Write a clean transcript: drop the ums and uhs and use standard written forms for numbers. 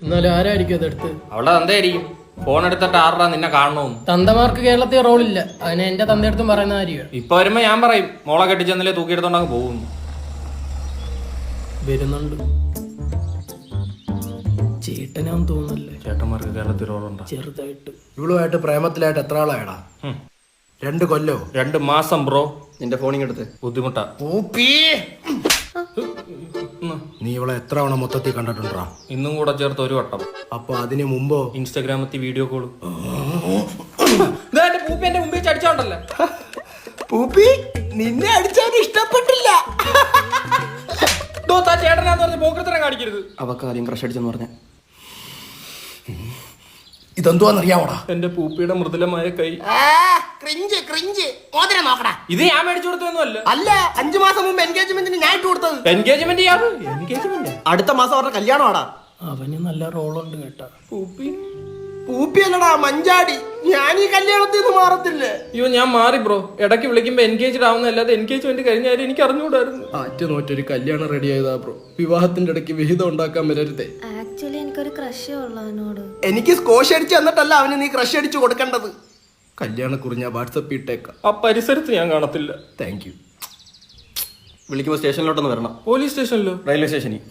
എന്നാലും ആരായിരിക്കും അതെടുത്ത്? അവളുടെ തന്തയായിരിക്കും. ഫോൺ എടുത്തിട്ട് ആറാ നിന്നെ കാണണമെന്ന്. തന്തമാർക്ക് കേരളത്തിൽ റോളില്ല. അതിനെ എന്റെ തന്തയെടുത്തും പറയുന്ന കാര്യമാണ്. ഇപ്പൊ വരുമ്പോ ഞാൻ പറയും മോളെ കെട്ടിച്ചെന്നില്ലേ തൂക്കിയെടുത്തോണ്ടങ്ങ് പോകുന്നു. വരുന്നുണ്ട്. ചേട്ടനാന്ന് തോന്നുന്നല്ലേ? ചേട്ടന്മാർക്ക് കേരളത്തിൽ റോളുണ്ടോ? ചെറുതായിട്ട്. ഇവളുമായിട്ട് പ്രേമത്തിലായിട്ട് എത്ര ആളായടാ? 2 കൊല്ലോ? 2 മാസം ബ്രോ. നിന്റെ ഫോണിങ്ങെടുത്ത്. ബുദ്ധിമുട്ടാ. നീ ഇവളെ എത്ര തവണ മൊത്തത്തിൽ കണ്ടിട്ടുണ്ടാ? ഇന്നും കൂടെ ചേർത്ത് 1 വട്ടം. അപ്പൊ അതിന് മുമ്പോ ഇൻസ്റ്റാഗ്രാമത്തിൽ വീഡിയോ കോള്. പൂപ്പി എന്റെ മുമ്പിൽ അടിച്ചോണ്ടല്ലേ? പൂപ്പി നിന്നെ അടിച്ചാൽ ഇഷ്ടപ്പെട്ടില്ല. ചേട്ടനാന്ന് പറഞ്ഞ് പോക്കൃത്തരം കാണിക്കരുത്. അവക്ക് ആദ്യം ക്രഷ് അടിച്ചെന്ന് പറഞ്ഞ ഇതെന്തുവാന്നറിയാവോടാ? എന്റെ പൂപ്പിയുടെ മൃദുലമായ കൈ. ഇത് ഞാൻ മേടിച്ചു കൊടുത്തൊന്നുമല്ല. അല്ല, 5 മാസം മുമ്പ് എൻഗേജ്മെന്റിന് ഞാൻ ഇട്ട് കൊടുത്തത്. എൻഗേജ്മെന്റ് അടുത്ത മാസം അവരുടെ കല്യാണമാടാ. അവന് നല്ല റോളുണ്ട് കേട്ടാ. പൂപ്പി അല്ലടാ, മഞ്ചാടി. ഞാൻ ഈ കല്യാണത്തിൽ നിന്ന് മാറത്തില്ലേ? അയ്യോ ഞാൻ മാറി ബ്രോ. ഇടയ്ക്ക് വിളിക്കുമ്പോ എൻഗേജ്ഡ് ആവുന്നല്ലാതെ എൻഗേജ്മെന്റ് കഴിഞ്ഞാലും എനിക്ക് അറിഞ്ഞുകൂടായിരുന്നു. ആറ്റുനോറ്റൊരു കല്യാണം റെഡി ആയതാ ബ്രോ. വിവാഹത്തിന്റെ ഇടയ്ക്ക് വിഹിതം ഉണ്ടാക്കാൻ വരരുതേ. ആക്ച്വലി എനിക്കൊരു ക്രഷ് ഉള്ളവനോട്. എനിക്ക് സ്കോഷ് അടിച്ച് തന്നിട്ടല്ല അവന് നീ ക്രഷ് അടിച്ച് കൊടുക്കേണ്ടത്. കല്യാണം കുറിഞ്ഞ വാട്സപ്പ് ഇട്ടേക്കാം. ആ പരിസരത്ത് ഞാൻ കാണത്തില്ല. Thank you. വിളിക്കുമ്പോ സ്റ്റേഷനിലോട്ടൊന്ന് വരണം. പോലീസ് സ്റ്റേഷനിലോ? റെയിൽവേ സ്റ്റേഷനിൽ.